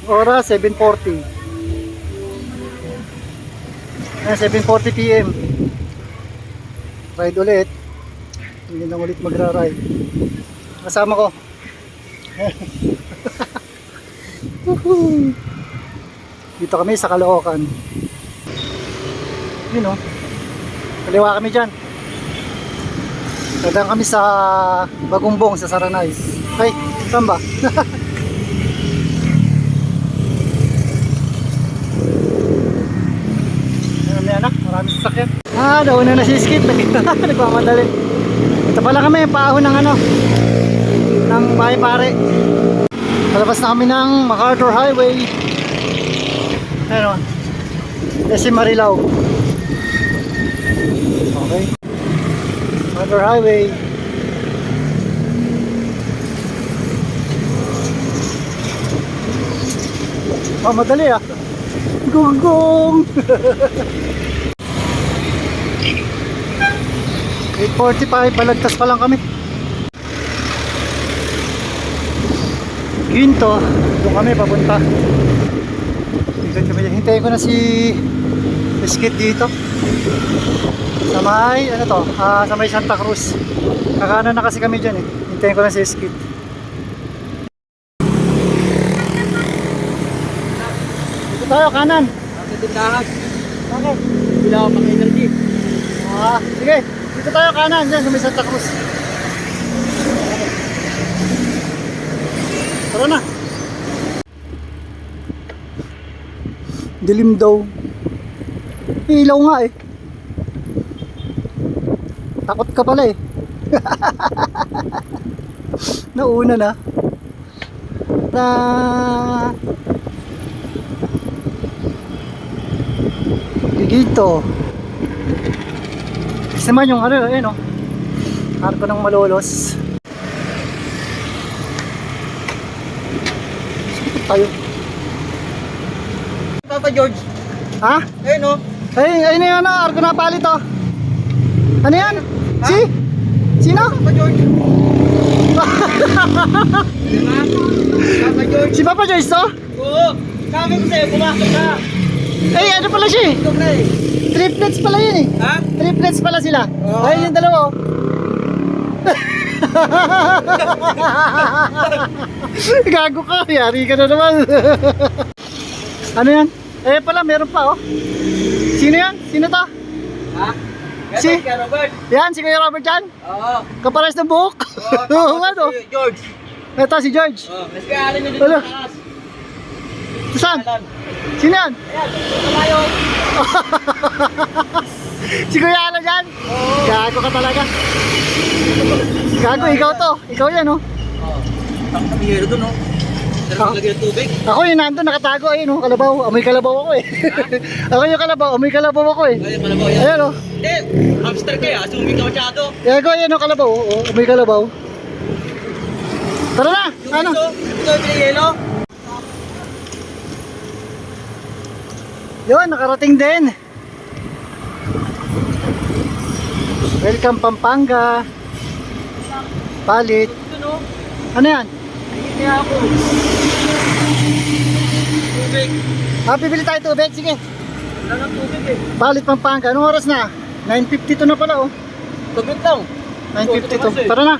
Oras 7:40. 7:40 PM. Ride ulit. Hindi na ulit magra-ride. Kasama ko. Dito kami sa Caloocan. Yun o. Kaliwa kami dyan. Dadaan kami sa Bagumbong sa Saranay. Ay, saan ba? Maraming sasakyan. Nauna na si Skip. Nagmamadali. Ito pala kami, paahon ng ano, ng Bahay Pare. Palabas na kami ng MacArthur Highway. Ano? SM Marilao. Okay. MacArthur Highway. Oh, madali ah. Gugong. 8:45, balagtas pa lang kami. Ginto, doon kami papunta. Hintayin ko na si Skit dito. Sa may, ano to? Sa may Santa Cruz. Kakanan na kasi kami dyan eh. Hintayin ko na si Skit. Dito tayo, kanan. Tindahan. Okay. Bila ako pang-energy. Sige. Dito tayo kanan, dyan sa may Santa Cruz. Tara na. Dilim daw. Ilaw nga eh. Takot ka pala eh. Nauna na. Gigito. Kasi man yung ano eh no. Arko ng Malolos. Tayo. Papa George. Ha? Ayun no. Ay na yan na, arko na palit oh. Ano yan? Ha? Sino? Papa George. Papa George. Si Papa Joyce to? Oo. Sabi ko sa'yo, pumasok ka. Ay ano pala siya eh? Ito na eh. Triplets pala yun eh. Ha? Triplets pala sila. Oo. Ay yung dalawa oh. Gago ka, yari ka na naman. Ano yan? Eh pala meron pa oh. Sino yan? Sino to? Ha? Si? Kaya Robert. Yan, si Kuya Robert yan. Oo. Kapares ng buhok. Oo. Ano? Si George. Ito si George. Oo. Mas kaya alin nyo dito Ano? sa taas. Saan? Alan. Sino yan? Ayan. Kamayo. Si Kuya Alan yan? Oo. Gago ka talaga. Gago, ikaw to. Ikaw yan oh. Oo. Takot kami hero dun no. Pero maglagay ng tubig. Ako yung nandun, nakatago. Ayun oh, kalabaw. Amoy kalabaw ako eh. Ako yung kalabaw, amoy kalabaw ako eh. Ayun, malabaw yan. Ayan oh. Hindi. Hamster kayo. Assuming ka masyado. Gago, ayan oh, kalabaw. Oh, amoy kalabaw. Tara na. Yung Ano? ito yung pinayelo. Yun, nakarating din. Welcome Pampanga. Palit. Ito no. Ano yan? Hindi ako. Tubig. Bibili tayo tubig. Sige. Wala nang tubig eh. Palit Pampanga. Anong oras na? 9:52 na pala oh. Tubig lang. 9:52. Tara na.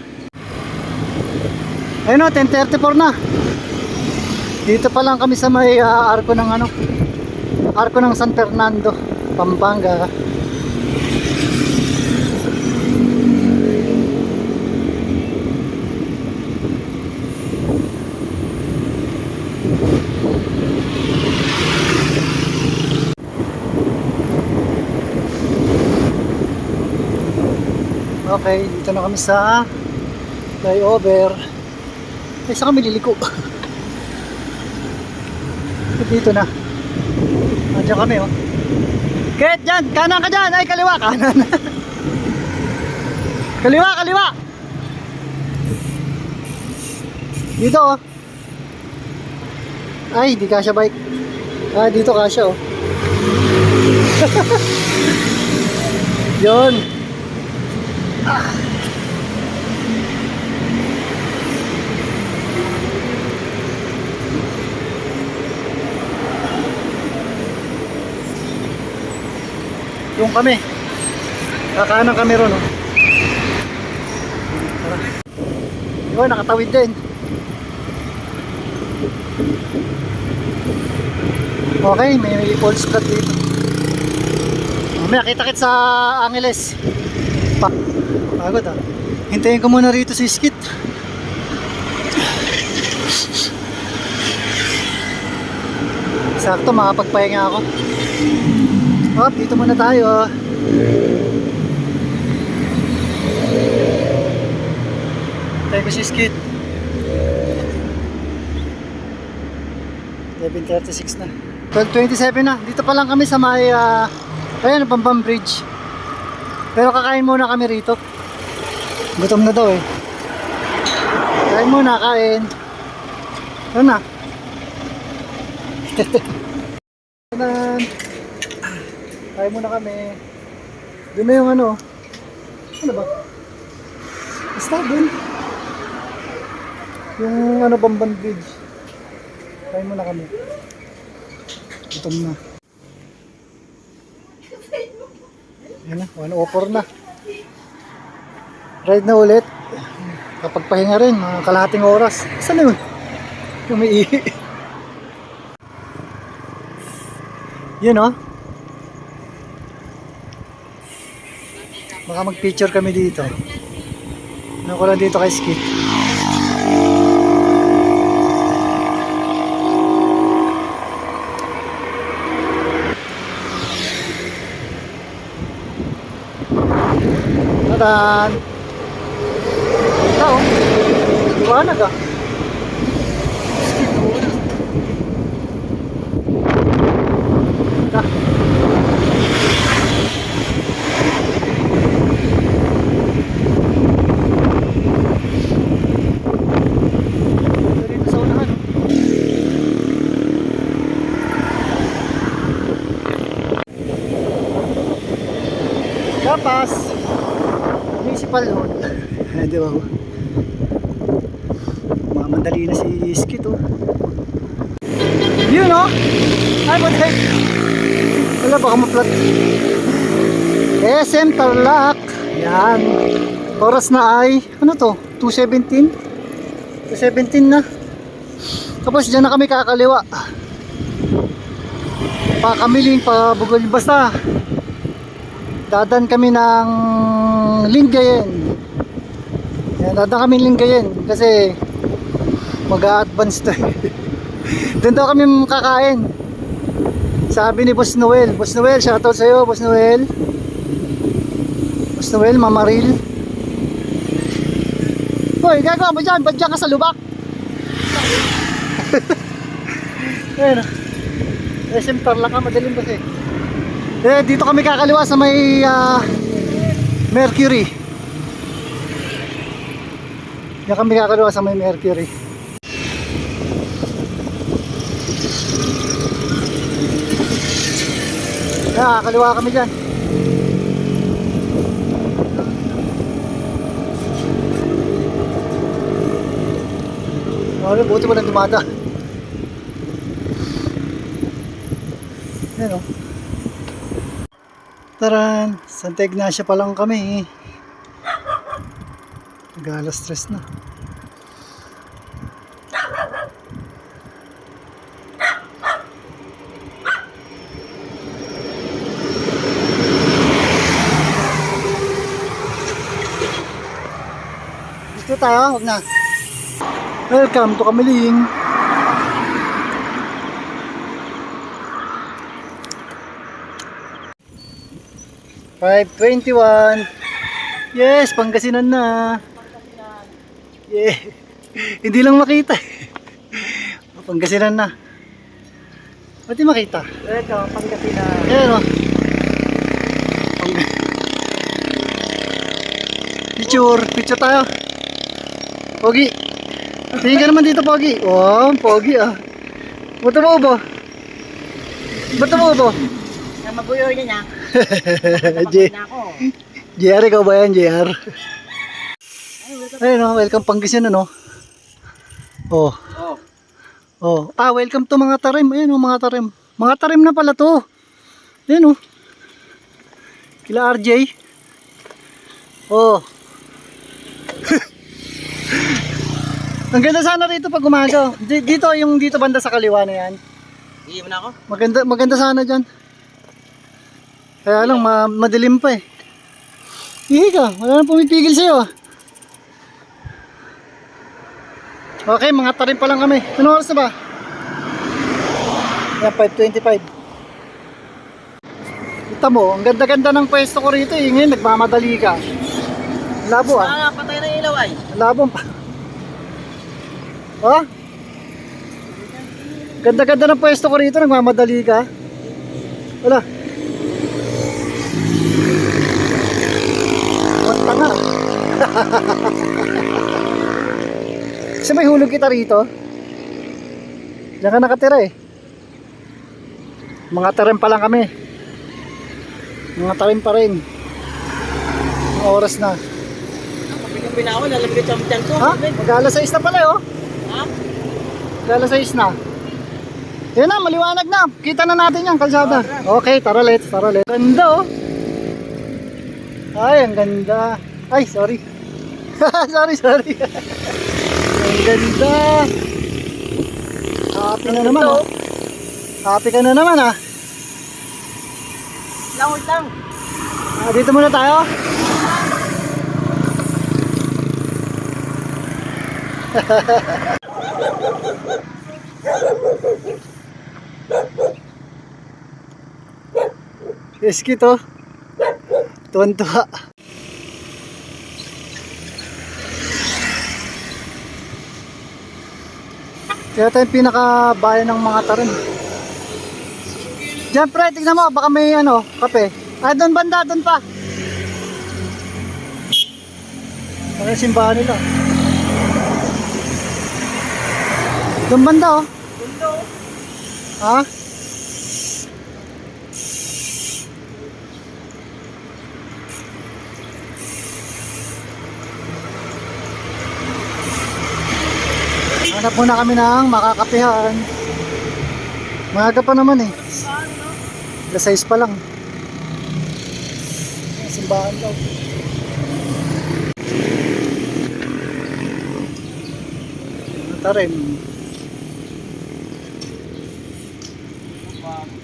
Ayun o, 10:34 na. Dito pa lang kami sa may arko ng ano, arko ng San Fernando, Pampanga. Okay, dito na kami sa flyover. Ay, saan kami liliko? Dito na. Nandiyan kami oh. Ket, dyan! Kanan ka dyan! Ay, kaliwa! Kanan! Kaliwa! Kaliwa! Dito oh. Ay, di kasya bike. Dito kasya oh. Yun. Yung kami. Kakanan kami ron, oh. Tara. Yun, nakatawid din. Okay, may full stop dito. Mamaya, kita-kit sa Angeles. Pagod ah. Hintayin ko muna rito si Skit. Sakto, makapagpahinga ako. Hop, dito muna tayo. Hintayin ko si Skit. 11:36 na. 12:27 na. Dito pa lang kami sa may ayan, Bambam Bridge. Pero kakain muna kami rito. Gutom na daw eh. Kain muna, kain. Ano na? Kain muna kami. Doon na yung ano. Ano ba? Basta doon. Yung ano, Bambam Bridge. Kain muna kami. Gutom na. Yan na, 1:04 na. Ride na ulit. Kapag pahinga rin, mga kalahating oras. Saan yun? Umiihi. Yun oh. Baka mag-picture kami dito. Ano ko lang dito kay Skit. Tadan! Ito oh. Liwanag ah. Skit oh. Ito. Ito sa unahan oh. Kapas! Municipal Hall. Di ba? Mamandali na si Skit oh. Yun oh. Ay, what the heck? Wala, baka ma-flat. SM Tarlac. Yan. Oras na ay, ano to? 2:17? 2:17 na. Tapos dyan na kami kakaliwa. Pakamiling, pabugol. Basta dadan kami ng Lingayen. Yan, dadan kami Lingayen kasi mag-a-advance to. Doon daw kami kakain. Sabi ni Boss Noel. Boss Noel, shoutout sa'yo, Boss Noel. Boss Noel, Mamaril. Hoy, gagawa mo dyan. Ba't dyan ka sa lubak? Ayun. SM Tarlac ka, madaling kasi. Dito kami kakaliwa sa may Mercury. Diyan kami kakaliwa sa may Mercury. Kaliwa kami dyan. Buti mo lang dumada. Ayan o. Taran, Santa Ignacia pa lang kami. Nag-alas stress na. Dito tayo, huwag na. Welcome to Kamiling. $5.21. Yes, Pangasinan na. Yeah. Hindi lang makita. Pangasinan na. Ba't di makita? Ito, Pangasinan. Ayan o. Picture tayo. Pogi. Tingin ka naman dito, Pogi. Wow, Pogi ah. Ba't mo ubo? Ba't mo ubo? Mabuyo niya niya. JR, ikaw ba yan, JR? Ayun o, welcome Pangasinan ano. Oh. Oh. Ah, welcome to mga tarim. Ayun o, mga tarim. Mga tarim na pala to. Ayun o. Kila RJ. Oh. Ang ganda sana rito pag umaga. Dito yung dito banda sa kaliwa na yan. Iiwan na ako. Maganda sana diyan. Kaya lang madilim pa eh. Ihi ka, wala nang pumipigil sa'yo ah. Okay, mga tarim pa lang kami. Anong oras na ba? Yan, 5:25. Kita mo, ang ganda-ganda ng pwesto ko rito eh. Ngayon, nagmamadali ka. Labo ah. Patay na ilaw ay. Labo pa. Oh? Ganda-ganda ng pwesto ko rito, nagmamadali ka. Wala. Wala nga. Kasi may hulog kita rito. Diyan ka nakatira eh. Mga tarim pa lang kami. Mga tarim pa rin. Mga oras na. Kapag yung pinako, lalagay sa tiyan ko. Ha? Mag-alas 6 na pala eh oh. Ha? Mag-alas 6 na. Yan na, maliwanag na. Kita na natin yan, kalsada. Okay, tara let's. Ganda oh. Ay, ang ganda. Ay, sorry. sorry. Ang ganda. Happy na naman ah. Happy ka na naman ah. Wait lang. Dito muna tayo. Iski to. Tuwan-tuwa. Kaya tayo yung pinakabayan ng mga tarim. Diyan pre, tignan mo, baka may ano, kape. Ay, doon banda, doon pa. Baka yung simbahan nila. Doon banda oh. Ha? Hanap muna kami ng makakapihan. Maaga pa naman eh. Alas 6 pa lang. Simbahan daw. Tarim.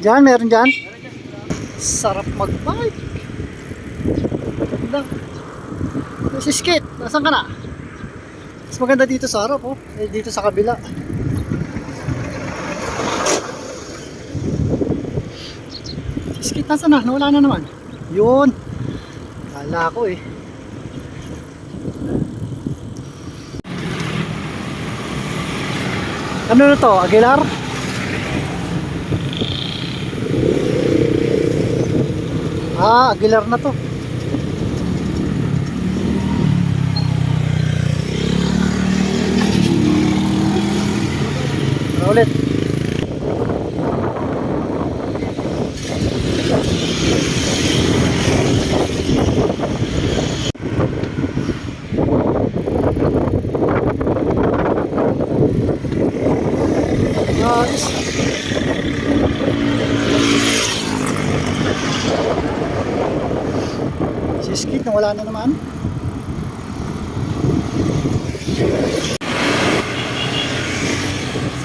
Diyan, meron dyan. Sarap mag-bike. Ganda. Si Skit, nasan ka na? Mas maganda dito sa harap oh. Eh, dito sa kabila. Si Skit, nasan na? Nawala na naman. Yun. Kala ko eh. Ano na to? Aguilar? Ah, Aguilar na to. Tara ulit. Nice. Si Skit na wala na naman.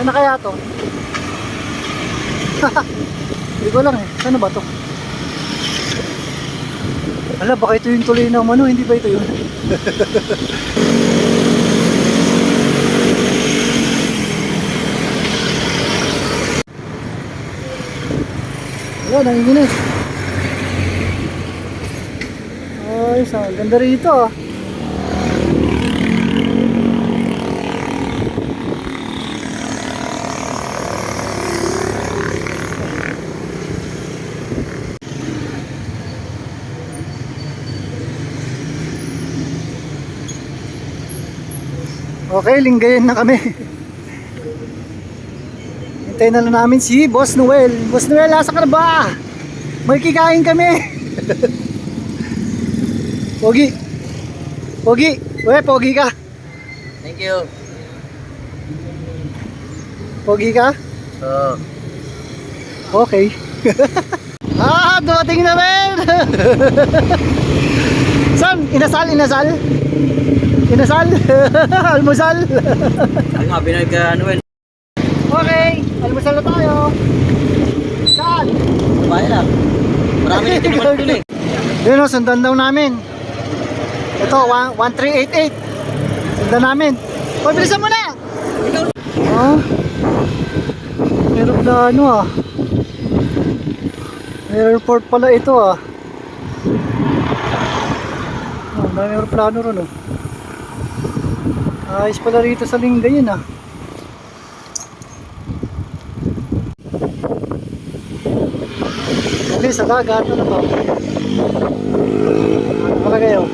Saan na kaya to? Hindi ko lang eh. Saan na ba to? Ala, baka ito yung tuloy ng ano, hindi ba ito yun? Wala, nanginginig. Ay, ang ganda rito ah. Okay, linggayin na kami. Hintayin na lang namin si Boss Noel. Boss Noel, asa ka na ba? May kikain kami. Pogi. Pogi. Uwe, pogi ka. Thank you. Pogi ka? Oo. Okay. dumating na rin! Saan? Inasal? Almusal? Ay nga, pinag-ano eh. Okay, almusal na tayo. Saan? Babae lang. Marami na tinaman dun eh. Yun o, sundan daw namin. Ito, 1388. Sundan namin. O, bilisan mo na! Oh, aeroplano ah. Airport pala ito ah. Oh, dami aeroplano ron oh. Ayos pala rito sa Lingayen ah. Dali sa dagat, ano ba? Ano pala kayo?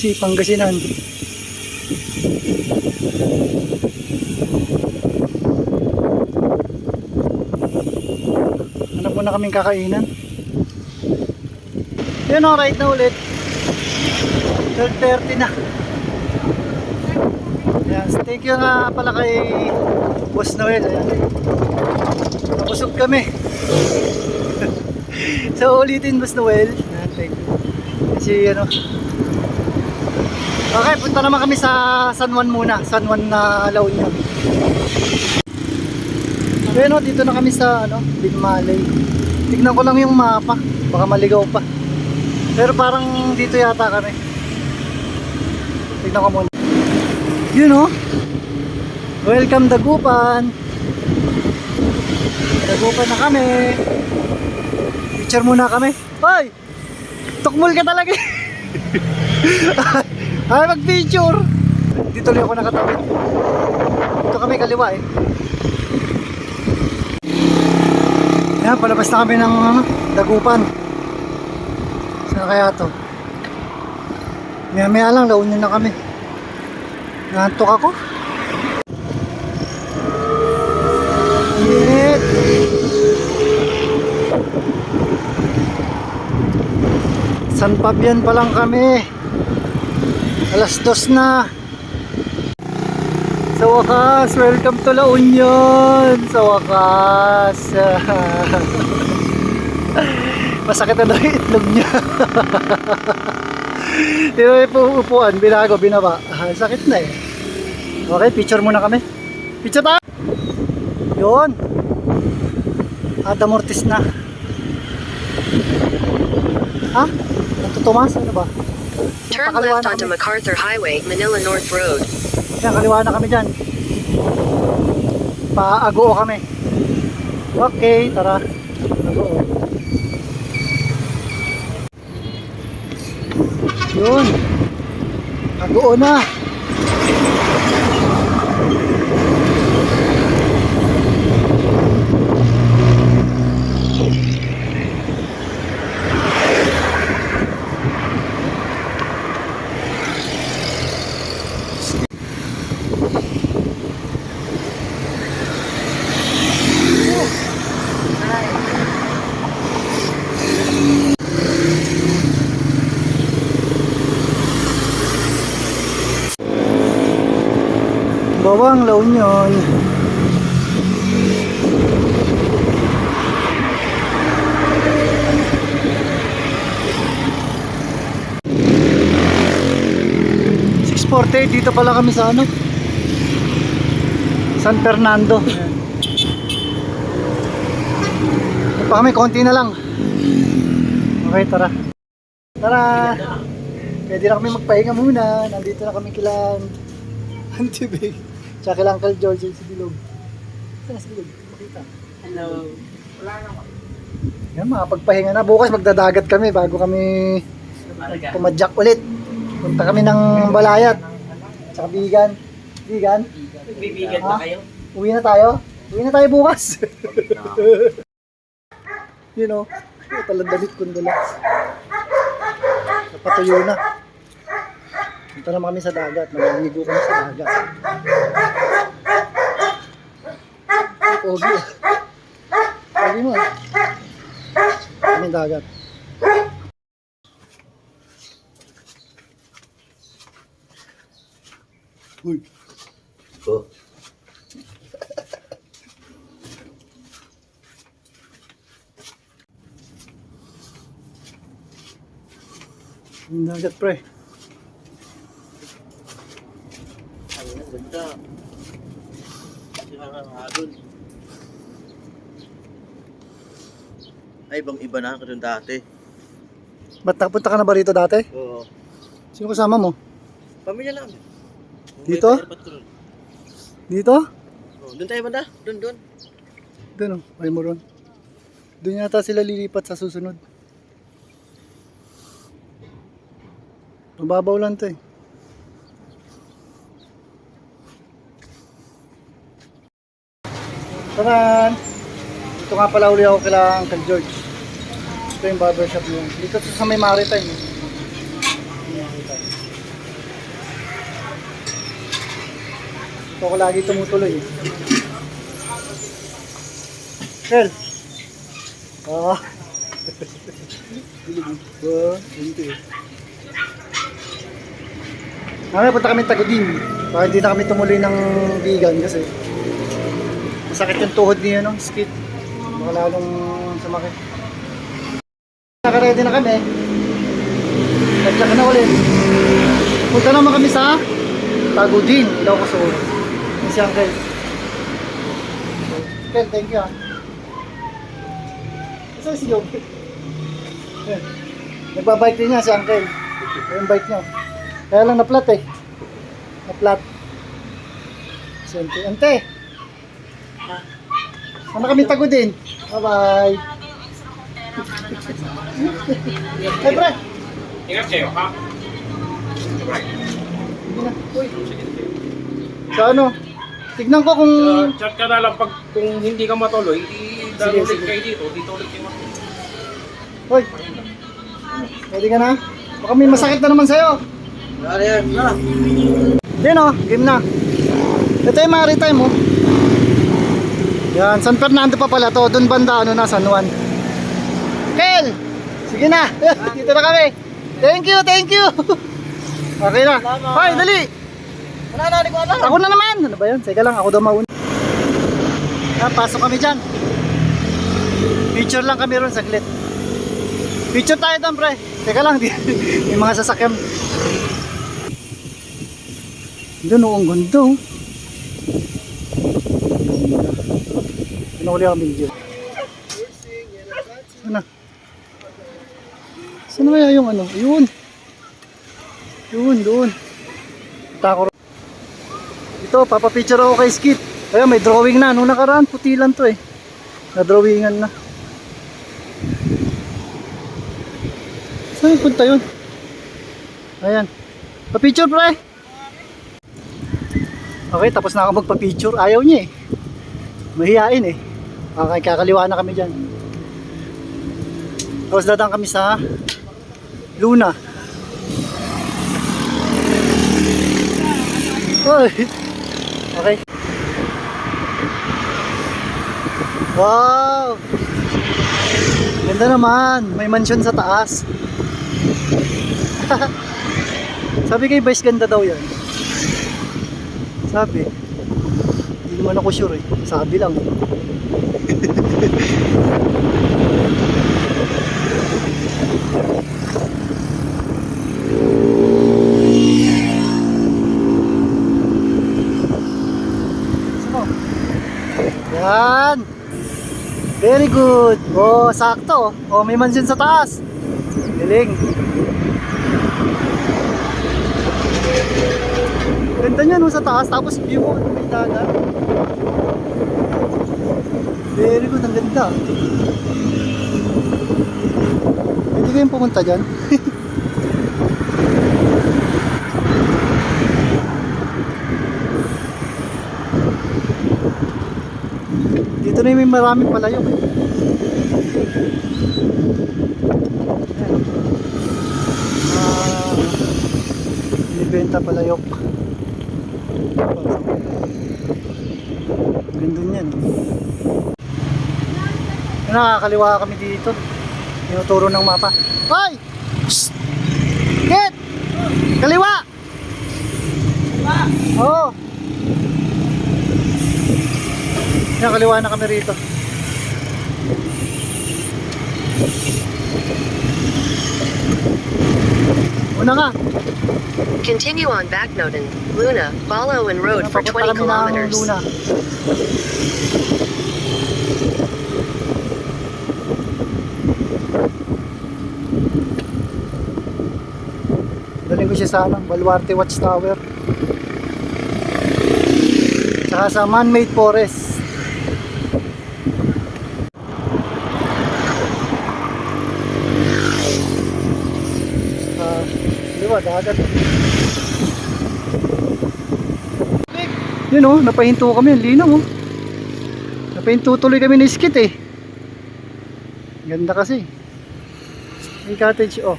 Si Pangasinan. Hanap muna kaming kakainan. Yun o, right na ulit. 12:30 na. Ayan, thank you nga pala kay Boss Noel. Ayan. Nabusog kami. So ulitin, Boss Noel. Ayan, thank you. Kasi ano. Okay, punta naman kami sa San Juan muna. San Juan na La Union. Ayan o, dito na kami sa ano, Binmalay. Tignan ko lang yung mapa. Baka maligaw pa. Pero parang dito yata kami. Tignan ko muna. Yun o. Welcome Dagupan. Dagupan na kami. Picture muna kami. Hoy! Tukmul ka talaga eh. Ay, mag-picture. Dito lang ako nakatawid. Dito kami kaliwa eh. Yan, palabas na kami ng Dagupan. Saan kaya to? Maya lang, La Union na kami. Nantok ako. Init. San Fabian pa lang kami. Alas 2 na. Sa wakas, welcome to La Union. Sa wakas. Masakit na daw yung itlog niya. Yung upuan, binago, binaba. Sakit na eh. Okay, picture muna kami. Picture tayo. Yun. Mortis na. Ha? Natutumas? Ano ba? Turn left onto MacArthur Highway, Manila North Road. Yan, kaliwa na kami dyan. Paago kami. Okay, tara. Agoo. Yun. Agoo na. Bawang La Union. Dito pala kami sa ano, San Fernando. Ito pa kami, konti na lang. Okay, tara. Tara. Pwede na kami magpahinga muna. Nandito na kami kila Auntie Big. Tsaka kila Uncle George sa bilog. Saan sa bilog? Makita. Hello. Wala na ako. Yan, makapagpahinga na. Bukas magdadagat kami bago kami pumadyak ulit. Punta kami ng Balayat. Tsaka Bigan. Bigan? Nagbibigan ba kayo? Uwi na tayo? Uwi na tayo bukas. You know, talang damit kong dala. Napatuyo na. Punta naman kami sa dagat. Maliligo kami sa dagat. Pogi. Pogi mo. Kami dagat. Uy. Oh. Yung dagat pre. Ang ganda. Sira ng alon. Ay, ibang iba na ako dun dati. Ba't nakapunta ka na ba rito dati? Oo. Sino kasama mo? Pamilya namin. Dito? Dito? Oh, doon tayo banda? Doon. Doon oh, ay mo ron. Doon yata sila lilipat sa susunod. Mababaw lang to eh. Taran! Ito nga pala uli ako kila Uncle George. Ito yung barbershop yun. Dito sa may Maritime. Ito ko lagi tumutuloy eh. Kel! Oo. Ganito eh. Mamaya punta kami Tagudin. Para hindi na kami tumuloy ng vegan kasi masakit yung tuhod niya no, skid. Baka lalong sumakit. Naka-ready na kami. Nag-check na ulit. Punta naman kami sa Tagudin, Ilocos. Si Uncle. Uncle, thank you ah. Kasi si Joby. Nagbabike din niya si Uncle. Yung bike niya. Kaya lang na-flat eh. Na-flat. Si Ante. Ante! Sama kami Tagudin. Bye-bye. Hey, pre! Ingat kayo, ha? Sige na. Uy. So ano? Tignan ko kung... Chat ka na lang pag kung hindi ka matuloy, Sige, ulit sige. kayo dito. Dito ulit kayo matuloy. Hoy! Ready ka na? Baka may masakit na naman sa'yo. Ano yan? Din oh, game na. Ito yung Maritime oh. Yan, San Fernando pa pala to. Doon banda, ano na, San Juan. Kel! Sige na. Dito na kami. Thank you, thank you. Okay na. Hoy, dali. Ako na naman. Ano ba yun? Sige lang, ako daw mauna. Pasok kami dyan. Picture lang kami ron, saglit. Picture tayo doon, pre. Teka lang, may mga sasakyan. Doon, ang ganda oh. Pinuli kami dyan. Sana. Sana kaya yung ano? Yun. Doon. Tako. Ito, papapicture ako kay Skit. Kaya may drawing na. Nung nakaraan, puti lang to eh. Na-drawingan na. Saan yung punta yun? Ayan. Pa-picture, pre. Okay, tapos na ako magpa-picture. Ayaw niya eh. Mahihain eh. Okay, kakaliwa na kami dyan. Tapos dadang kami sa Luna. Oy. Okay. Wow! Ganda naman. May mansion sa taas. Sabi kay Vice ganda daw yan. Sabi. Hindi naman ako sure eh. Sabi lang. Yan. Very good. Oh, sakto. Oh, may mansion sa taas. Galing. Ganda niya no sa taas. Tapos view mo may dagat. Very good. Ang ganda. Hindi kayong pumunta dyan. Dito na yung may maraming palayok eh. Binibenta palayok. Ganda niyan. Nakakaliwa kami dito. Tinuturo ng mapa. Hoy! Shhh! Get! Kaliwa! Oo. Yan, kaliwa na kami rito. Una nga. Continue on Backnoten, Luna, Baloan Road for Papunta 20 kami ng kilometers. Luna. Daling ko siya sa Baluarte Watchtower. Saka sa man-made forest. Di ba, dagat. Yun oh, napahinto kami, ang linaw oh. Napahinto tuloy kami ni Skit eh. Ganda kasi. May cottage oh.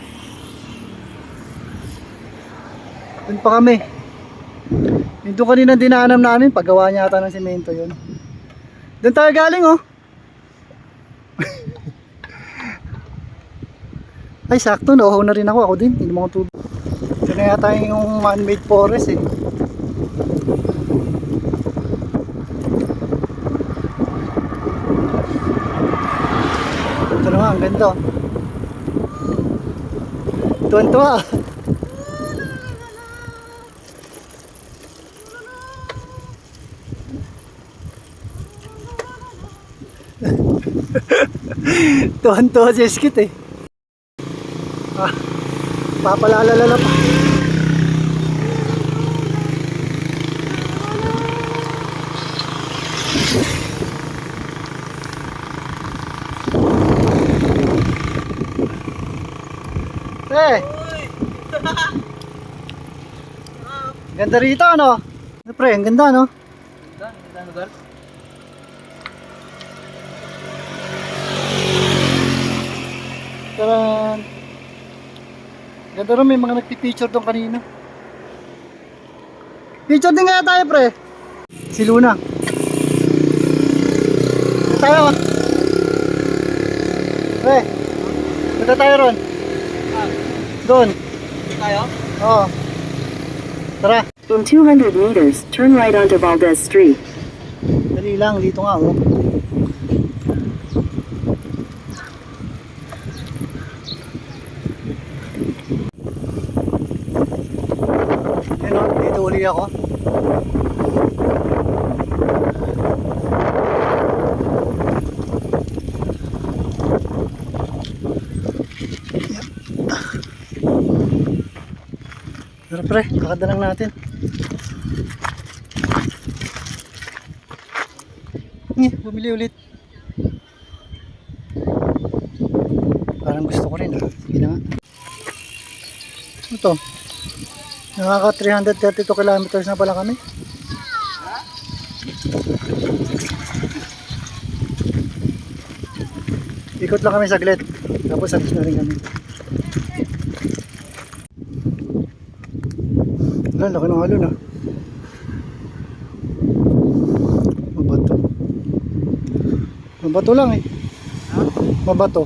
Doon pa kami. Yung kanina dinaanan namin, paggawa niya ata ng semento yun. Doon tayo galing oh. Ay sakto, nauhaw na rin ako. Ako din, hindi mo ako tubig. Ito na yata yung man-made forest eh. Ito naman, ang ganda oh. Tuwan-tuwa. Tuwan-tuwa si Skit eh. Papalalala pa. Ganda rito ano? Pre, ang ganda no? Ganda lugar. Taran. Ganda rin, may mga nagpipicture doon kanina. Picture din kaya tayo pre. Si Luna. Tayo. Pre. Punta tayo ron. Doon. Tayo? Oo. Tara. In 200 meters, turn right onto Valdez Street. Dali lang, dito nga oh. Yan oh, dito uli ako. Tara pre, kakada lang natin. Bumili ulit. Parang gusto ko rin ah. Sige na nga. Ito. Nakaka 332 kilometers na pala kami. Ikot lang kami saglit. Tapos alis na rin kami. Wala, laki ng alon ah. Mabato. Mabato lang eh. Mabato.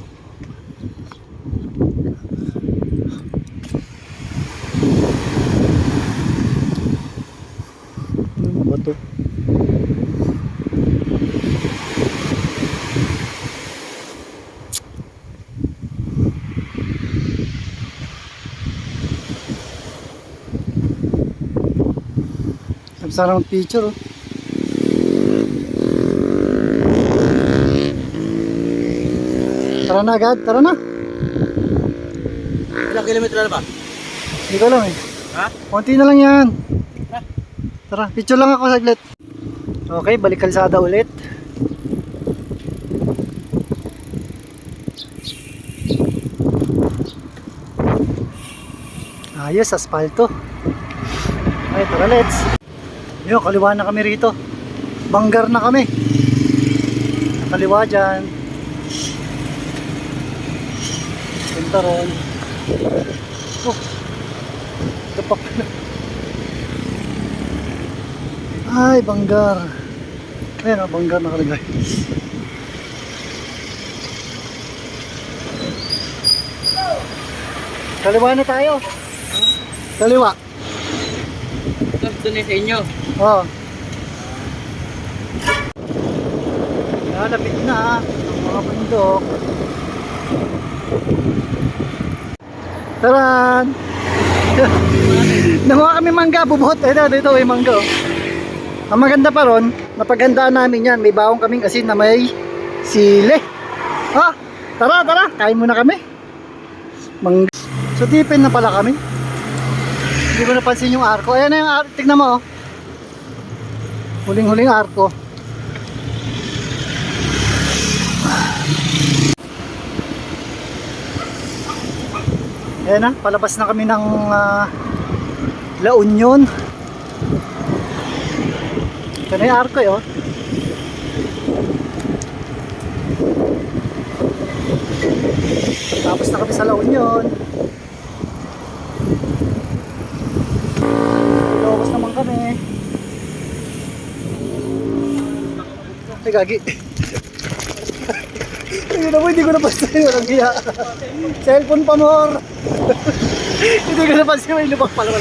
Mabato. Sana mag-picture oh. Tara na agad, tara na. Ilang kilometro na ba? Hindi ko alam eh. Ha? Konti na lang yan. Tara, picture lang ako saglit. Okay, balik kalsada ulit. Ayos, asfalto. Okay, tara let's. Yun, kaliwa na kami rito. Banggar na kami. Kaliwa dyan. Punta ron. Oh, ito pa pala. Ay, banggar. Ayan o, banggar nakalagay. Kaliwa na tayo. Kaliwa. doon sa inyo. Oo. Lalapit na ang mga bundok. Taran! Nakuha kami mangga, bubuhot. Dito may mangga. Oh. Ang maganda pa ron, napaghandaan namin yan. May bawang kaming asin na may sili. Ha? Tara, kain muna kami. Mangga. So tipin na pala kami. Hindi ko napansin yung arko. Ayan na yung arko. Tignan mo. Oh. Huling-huling arko. Ayan na, palabas na kami ng La Union. Ito na yung arko yun. Tapos na kami sa La Union. Tapos naman kami. Ay gagi. Hindi ko napansin yun. Ang giya. Cellphone pa more. Hindi ko napansin may lubak pala.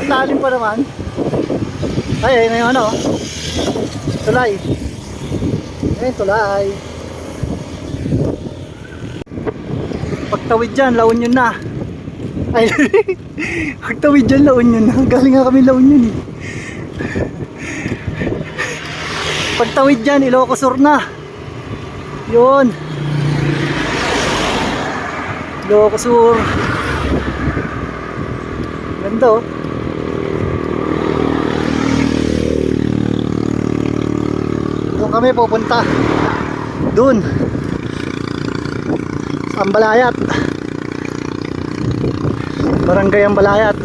Lalim pa naman. Ay, ayun na yung ano. Tulay. Ayun, tulay. Pagtawid dyan, La Union na. Ay, pagtawid dyan, La Union na. Galing nga kami La Union eh. Pagtawid dyan, Ilocos Sur na. Yun. Ilocos Sur. Ganda oh. Doon kami pupunta. Doon. Sa Ambalayat. Barangay Ambalayat.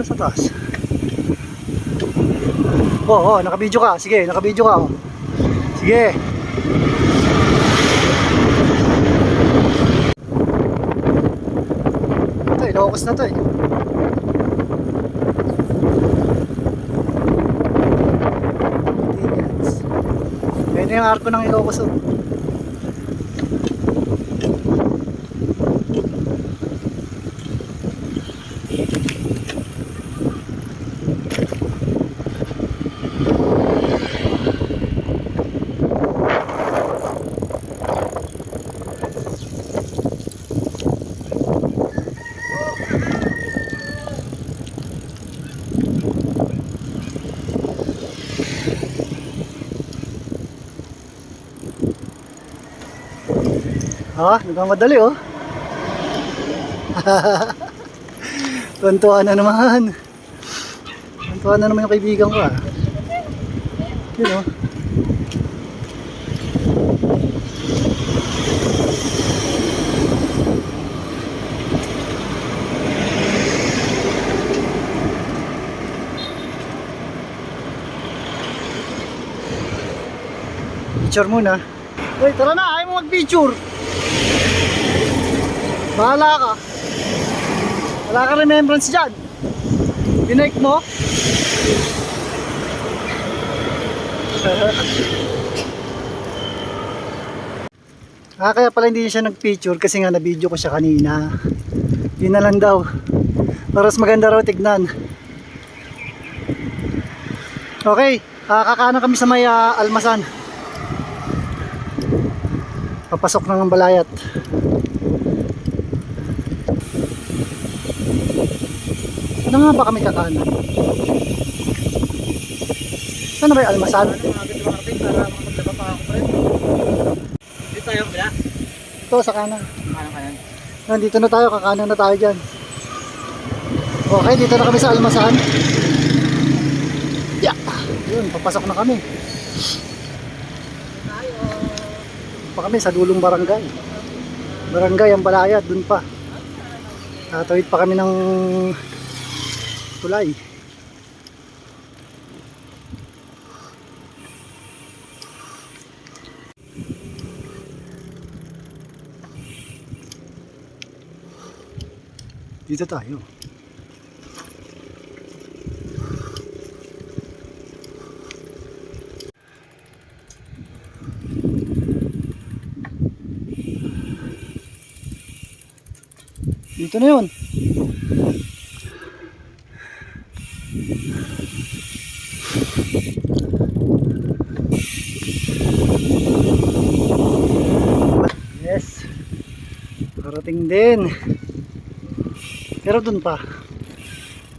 Sa taas. Oo, naka-video ka. Sige, naka-video ka. Oh. Sige. Ito, Ilocos na to eh. Ayan na yung arko ng Ilocos oh. Ha? Nagmamadali oh. Tuntuan na naman. Tuntuan na naman yung kaibigan ko ah. Yun oh. Picture muna. Uy, tara na, ayaw mo mag-picture. Bahala ka. Wala ka remembrance dyan. Binake mo. Kaya pala hindi siya nag-picture kasi nga na-video ko siya kanina. Yun na lang daw. Para mas maganda raw tignan. Okay, kakanan kami sa may almasan. Papasok na ng Balayat. Saan nga ba kami kakanan? Saan na ba yung almasan? Dito tayo, bila? Ito sa kanan. Kanan. Nandito na tayo, kakanan na tayo dyan. Okay, dito na kami sa almasan. Yeah. Yun, papasok na kami. Pa kami sa dulong barangay. Barangay ang Balayat, dun pa. Tatawid pa kami ng tulay. Dito tayo. Dito na yun. Yes. Parating din. Pero dun pa.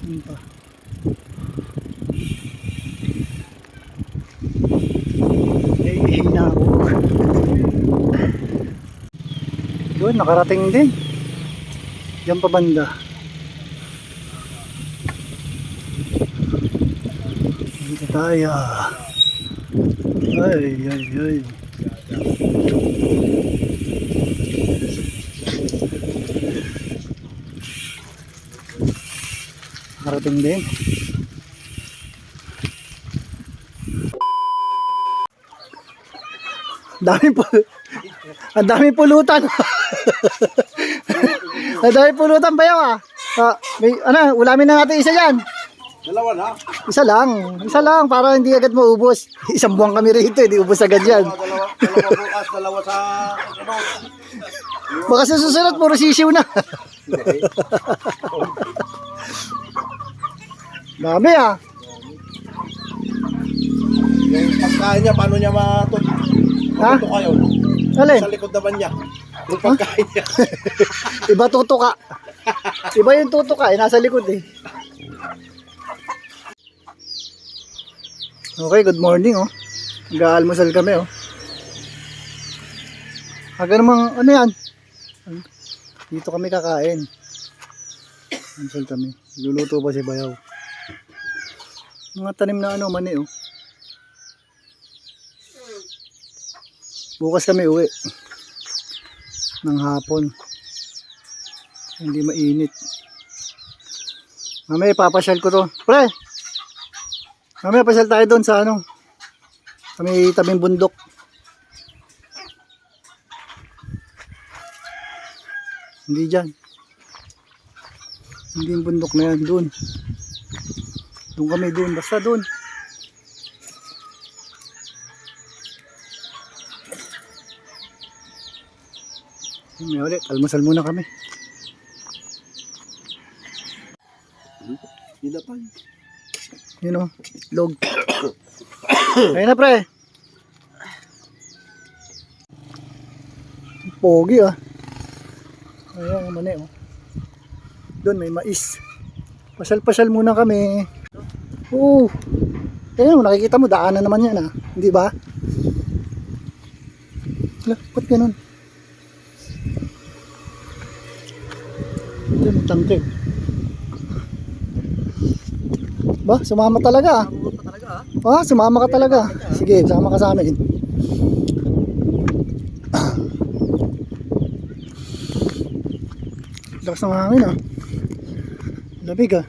Dun pa. Ay, hina ako. Yun, nakarating din. Diyan pa banda. Dito tayo. Ay, ay, ay. Nakarating din. Ang daming pulutan. Ang daming pulutan ba yun ah? May, ulamin na natin isa yan. Dalawa na. Isa lang para hindi agad maubos. Isang buwan kami rito, hindi ubos agad yan. Dalawa bukas, dalawa sa ano. Baka sa susunod, puro sisiw na. Dami ah. Yung pagkain niya, paano niya matuto kayo? Alin? Sa likod naman niya. Yung pagkain niya. Iba tutuka. Iba yung tutuka eh, nasa likod eh. Okay, good morning oh. Nag-aalmusal kami oh. Aga namang, ano yan? Dito kami kakain. Almusal kami. Luluto pa si Bayaw. Mga tanim na mani oh. Bukas kami uwi. Ng hapon. Hindi mainit. Mamaya papasyal ko to. Pre! Mamaya pasyal tayo doon sa kami tabing bundok. Hindi dyan. Hindi yung bundok na yan. Doon. Doon kami doon. Basta doon. May ulit. Almusal muna kami. Nilapan. Yun o. Log. Ayun na pre. Pogi ah. Ayan ang mani oh. Doon may mais. Pasyal-pasyal muna kami. Oo. Ayan mo, nakikita mo daanan naman yan ah. Hindi ba? Hala, ba't ganun? Ito yung tangke. Ba, sumama talaga ah. Sumama ka talaga. Sige, sama ka sa amin. Lakas ng hangin ah. Lamig ah.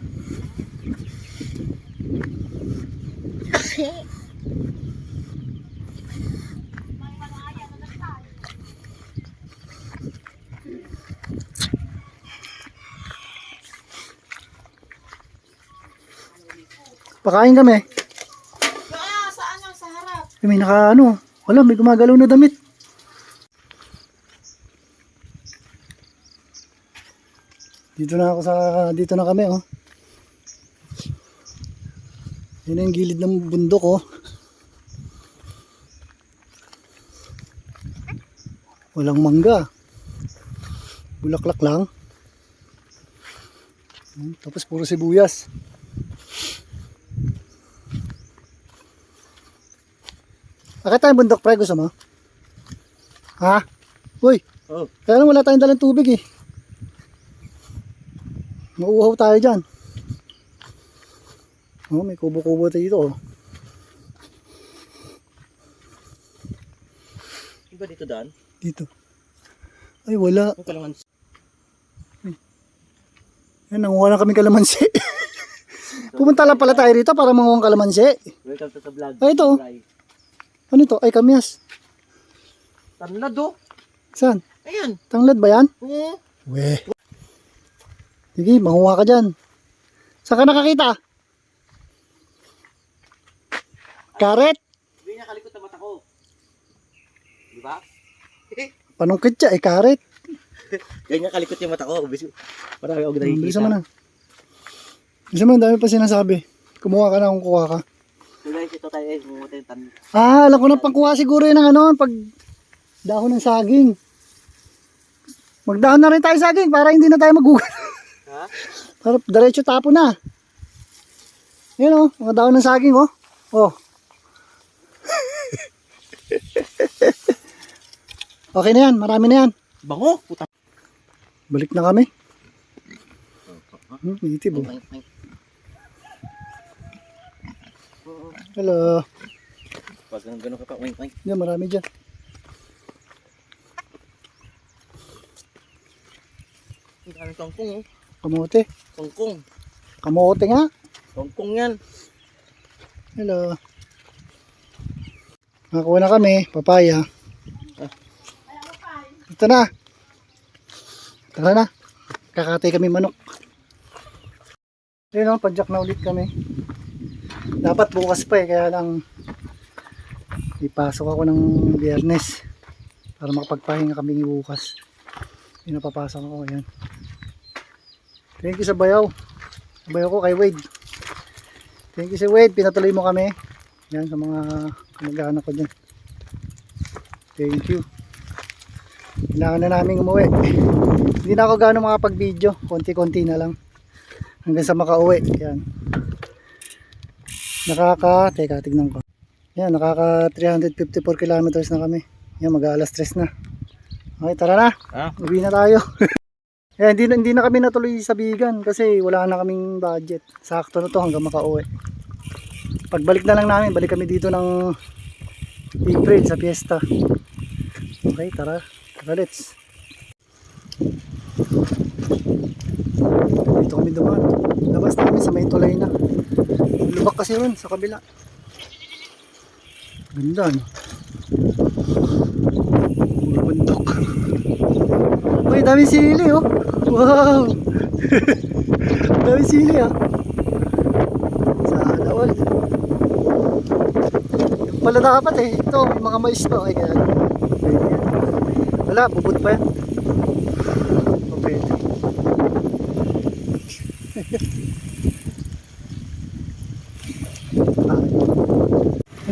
Pakain kami. Saan yung sa harap? May wala, may gumagalaw na damit. Dito na kami oh. Yan ang gilid ng bundok oh. Walang mangga. Bulaklak lang. Tapos puro sibuyas. Akit tayong bundok pre, gusto mo? Ha? Uy, kaya lang wala tayong dalang tubig eh. Mauuhaw tayo dyan. Oh, may kubo-kubo dito oh. Iba dito daan? Dito. Ay wala. Yan, nanguha na kami kalamansi. Pumunta lang pala tayo rito para manguha ng kalamansi. Welcome to the vlog. Ay, ito. Ano ito? Ay, kamyas. Tanlad oh. Saan? Ayan. Tanglad ba yan? Oo. Weh. Sige, manguha ka dyan. Saan ka nakakita? Karet? Hindi niya kalikot na mata ko. Di ba? Panungkit siya, karet. Ganyan kalikot yung mata ko. Marami ako nakikita. Bilisan mo na. Bilisan mo, ang dami pa sinasabi. Kumuha ka na kung kuha ka. So guys, ito tayo eh. Mumuta yung tan. Alam ko na pangkuha siguro yun ng ano, pag dahon ng saging. Magdahon na rin tayo saging para hindi na tayo magugat. Ha? Para diretso tapo na. Yan mga dahon ng saging Oh. Okay na yan, marami na yan. Bango. Puta. Balik na kami. Native oh. Hello. Pag gano'n ka pa. Wink. Yan, marami dyan. Ang daming kangkong oh. Kamote. Kangkong. Kamote nga. Kangkong yan. Hello. Nakakuha na kami, papaya. Ito na. Tara na. Kakatay kami manok. Ayun padyak na ulit kami. Dapat bukas pa kaya lang ipasok ako ng Biyernes para makapagpahinga kami bukas. Yung napapasok ako, ayan. Thank you sa bayaw. Bayaw ko kay Wade. Thank you sa Wade, pinatuloy mo kami. Yan sa mga kamag-anak ko dyan. Thank you. Kailangan na namin umuwi. Hindi na ako gano'ng makapag-video. Konti-konti na lang. Hanggang sa makauwi. Yan. Teka, tignan ko. Yan, nakaka 354 kilometers na kami. Yan, mag-aalas 3 na. Okay, tara na. Uwi na tayo. Yan, hindi na kami natuloy sa Bigan kasi wala na kaming budget. Sakto na to hanggang makauwi. Pagbalik na lang namin, balik kami dito ng April sa fiesta. Okay, tara. Let's. Dito kami dumaan. Labas namin sa may tulay na. Lubak kasi ron sa kabila. Ganda no. Puro bundok. Uy, dami sili oh. Wow. Dami sili ah. Sana all. Yung pala dapat eh. Ito, may mga mais pa. Ay, kaya. Wala, bubot pa yan. Okay.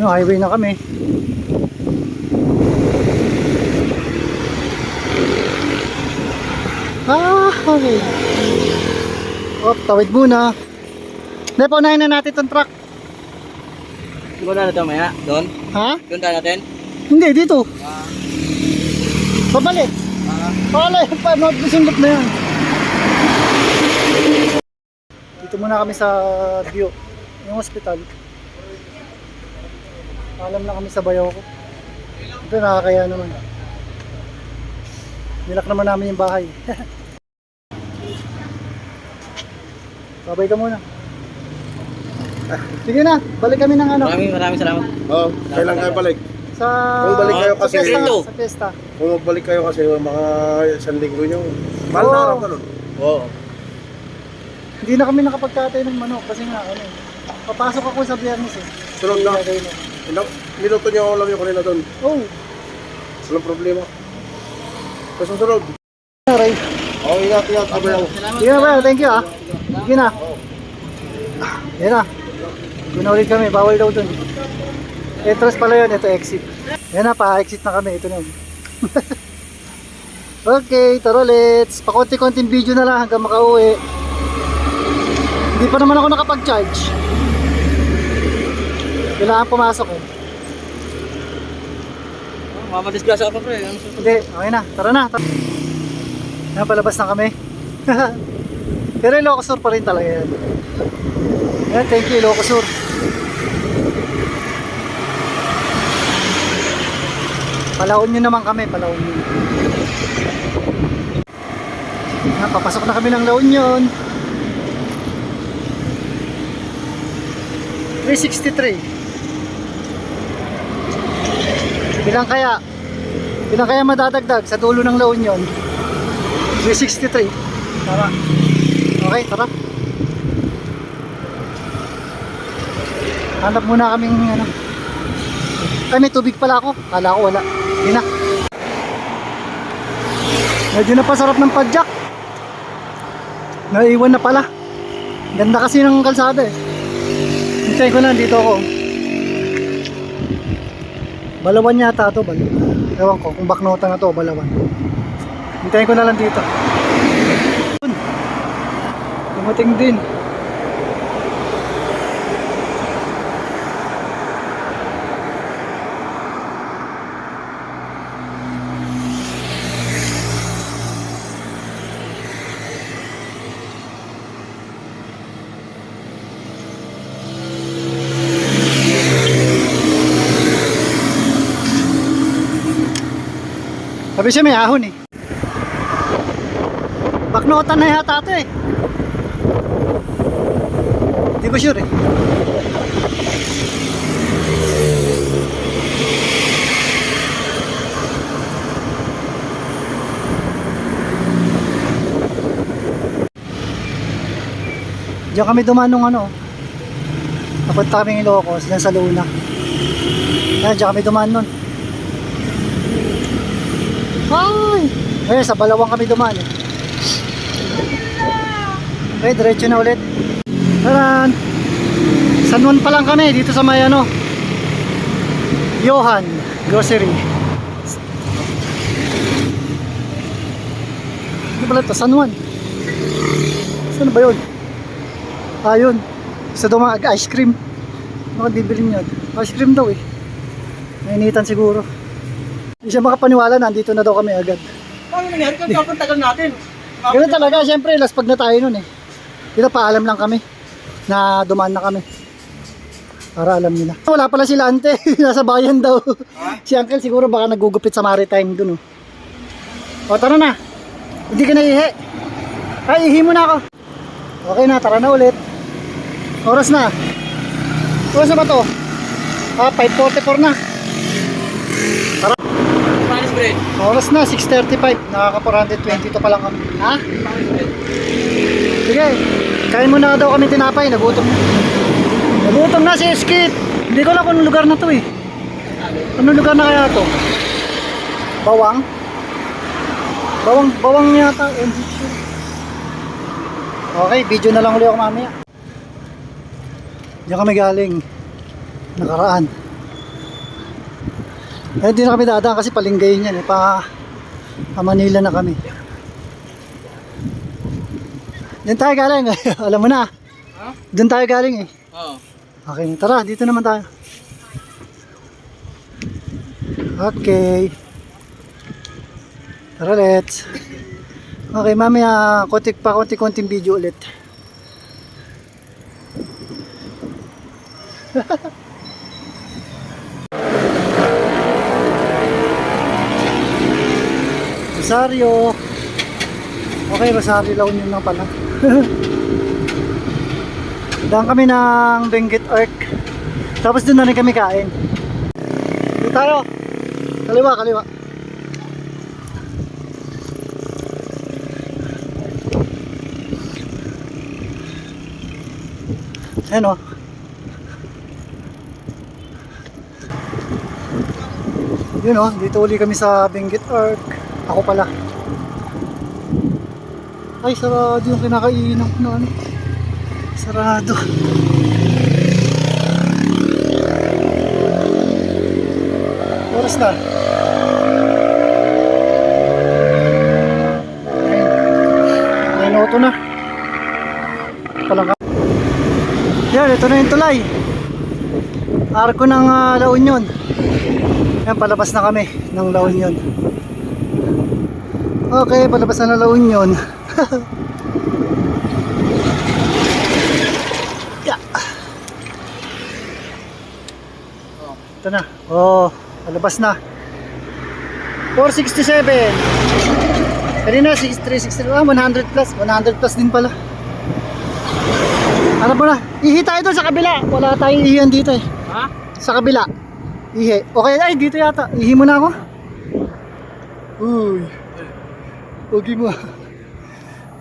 Highway na kami. Okay. Tawid muna. Hindi, paunahin na natin itong truck. Di ba na natin maya? Doon? Ha? Doon tayo natin? Hindi, dito. Pabalik. Pala yan pa, magsundot na yan. Dito muna kami sa Bio, yung hospital. Alam na kami sa bayaw ko. Ito nakakaya naman. Nilak naman namin yung bahay. Babay ka muna. Sige na, balik kami ng ano. Maraming salamat. Oo, kailan kayo balik? Sa Kung balik kayo kasi- sa fiesta, Ito. sa fiesta. Kung magbalik kayo kasi mga isang linggo nyo, mahal na araw ka nun. Oo. Hindi na kami nakapagkatay ng manok kasi nga ano. Papasok ako sa Biyernes eh. Sunod na. Ilagay na. Minuto nyo ako lang yung kanina doon. Oh, Walang problema. Kasi susunod. aray. Oo, ingat. Abayaw. Sige na ba, thank you ah. Sige na. Yan na. Doon ulit kami, bawal daw dun. Entrance pala yun, ito exit. Yan na, pa-exit na kami, ito na. Okay, tara let's. Pakonti-konting video na lang hanggang makauwi. Hindi pa naman ako nakapag-charge. Kailangan pumasok eh. Mamadisgrasya ako pre. Hindi, okay na. Tara na. Yan, palabas na kami. Pero Ilocos Sur pa rin talaga yan. Yan, thank you Ilocos Sur. Palaon nyo naman kami, palaon nyo. Yan, papasok na kami ng La Union. 363. Bilang kaya madadagdag sa dulo ng La Union? 363. Tama. Okay, tara. Hanap muna kaming ano. Ay, may tubig pala ako. Kala ko wala. Hindi na. Medyo napasarap ng padjak. Naiwan na pala. Ganda kasi ng kalsada eh. Hintay ko na, dito ako. Balawan yata ito. Ewan ko kung baknota na to, Balawan. Hintayin ko na lang dito. Dumating din. Sabi siya may ahon eh. Baknotan na yata ito eh. Hindi ko sure eh. Diyan kami dumaan nung ano. Napunta kami ng Ilocos, dyan sa Luna. Diyan kami dumaan nun. Ay! Ay, sa Balawang kami dumaan eh. Okay, diretso na ulit. Taran! San Juan pa lang kami, dito sa may ano, Johan Grocery. Ano pala ito? San Juan. Saan ba yun? Ah, yun. Gusto daw mga ice cream. Ano ka bibilin yun? Ice cream daw eh. Nainitan siguro. Hindi siya makapaniwala, nandito na daw kami agad. Paano nangyari? Kapag tagal natin. Ganun talaga, syempre, laspag na tayo nun eh. Dito paalam lang kami na dumaan na kami. Para alam nila. Wala pala sila ante, nasa bayan daw. Si uncle siguro baka nagugupit sa maritime dun oh. O tara na. Hindi ka naihi. Ay, ihi mo na ako. Okay na, tara na ulit. Oras na. Oras na ba to? 5:44 na. Tara. Spanish bread. Oras na, 6:35. Nakaka-422 pa lang kami. Ha? Spanish bread. Sige, kain muna daw kami tinapay. Nagutom na. Nagutom na si Skit. Hindi ko alam kung anong lugar na to eh. Anong lugar na kaya to? Bawang? Bawang yata. Okay, video na lang ulit ako mamaya. Diyan kami galing. Nakaraan. Eh, hindi na kami dadaan kasi palinggayin yan eh. Pa Manila na kami. Diyan tayo galing. Alam mo na. Ha? Diyan tayo galing eh. Oo. Okay, tara. Dito naman tayo. Okay. Tara, let's. Okay, mamaya konting video ulit. Rosario. Okay, Rosario La Union lang pala. Daan kami ng Benguet Arc. Tapos doon na rin kami kain. Dito tayo. Kaliwa, kaliwa. Ayan o. Yun o, dito uli kami sa Benguet Arc. Ako pala. Ay, sarado yung kinakainan ko na ano. Sarado. Oras na. May noto na. Palang ka. Yan, ito na yung tulay. Arko ng La Union. Yan, palabas na kami ng La Union. Okay, palabas na ng La Union. Yeah. Ito na. Oh, palabas na. 467. Kanina 360. 100 plus. 100 plus din pala. Ano ba na? Ihi tayo doon sa kabila. Wala tayong ihihan dito eh. Ha? Sa kabila. Ihi. Okay, ay dito yata. Ihi mo na ako. Uy. Ugi mo.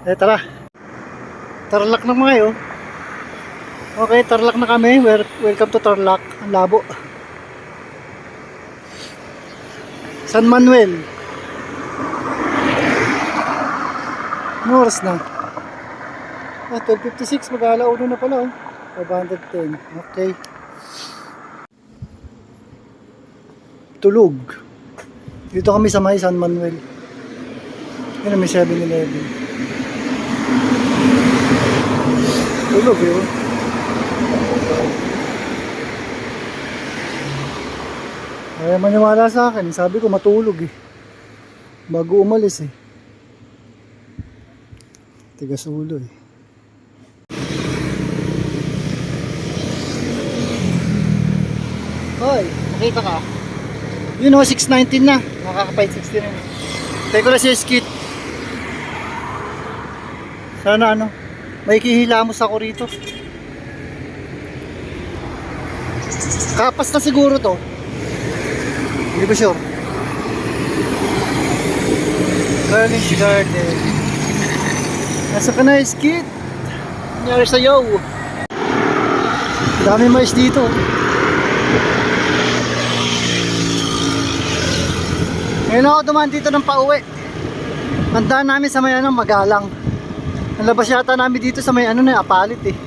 Eh tara. Tarlac na mga yun. Okay, Tarlac na kami. Welcome to Tarlac. Ang labo. San Manuel. Ano oras na? 12:56. Mag-alauna na pala. 510. Okay. Tulog. Dito kami sa may San Manuel. Yan may 7-Eleven. Tulog yun. Kaya maniwala sa akin. Sabi ko matulog eh. Bago umalis eh. Tigas ulo eh. Hoy, nakita ka? Yun o, 619 na. Nakakapait 60 na. Tayo ko na si Skit. Sana ano, may kihilamos ako rito. Kapas na siguro to. Hindi ba sure? Garnish Garden. Nasa ka na, Skit? Nangyari sa'yo. Dami mais dito. Ngayon ako dumaan dito ng pauwi. Handaan namin sa may ano, Magalang. Nalabas yata namin dito sa may ano na, Apalit eh.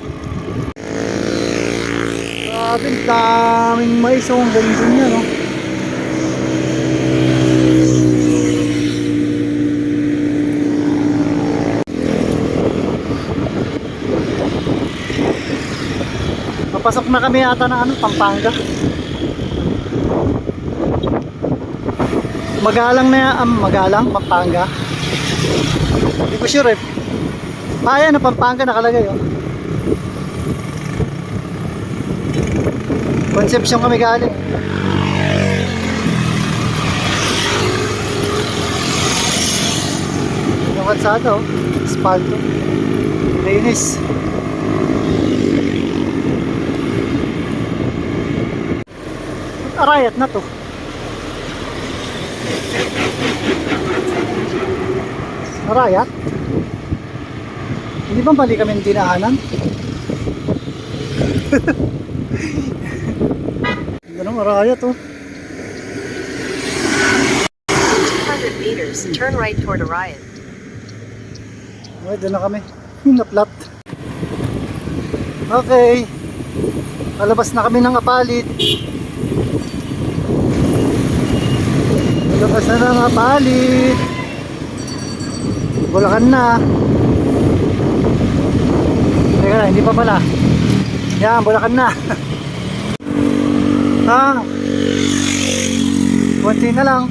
Grabe, daming mais. Oh, ang ganda niya, no? Papasok na kami yata ng ano, Pampanga. Magalang na Magalang, Pampanga. Hindi ko sure eh. Ayan, na Pampanga nakalagay oh. Concepcion kami galing. Yung kalsada oh, espalto. Linis. Arayat na to. Arayat? Hindi ba mali kami ng dinaanan? Ganun, Arayat oh. 200 meters, turn right toward Orion. Okay, doon na kami. Naplat. Okay. Palabas na kami ng Apalit. Palabas na ng Apalit. Bulacan na. Teka na, hindi pa pala. Yan, Bulacan na. Ha? Konti na lang.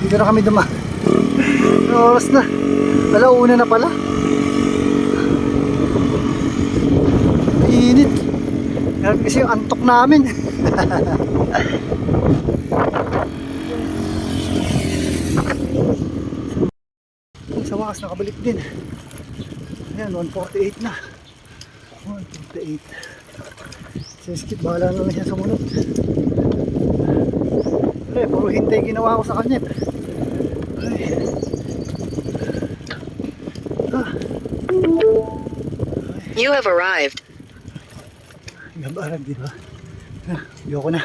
Dito na kami dumaan. Oras na. Alauna na pala. Init. Kasi yung antok namin. Sa wakas nakabalik din. Ayan, 148 na. 148. Si Skip, bahala na lang siya sumunod. Ay, puro hintay ginawa ko sa kanya. Ay. You have arrived. Gabarag, di ba? Ayoko na.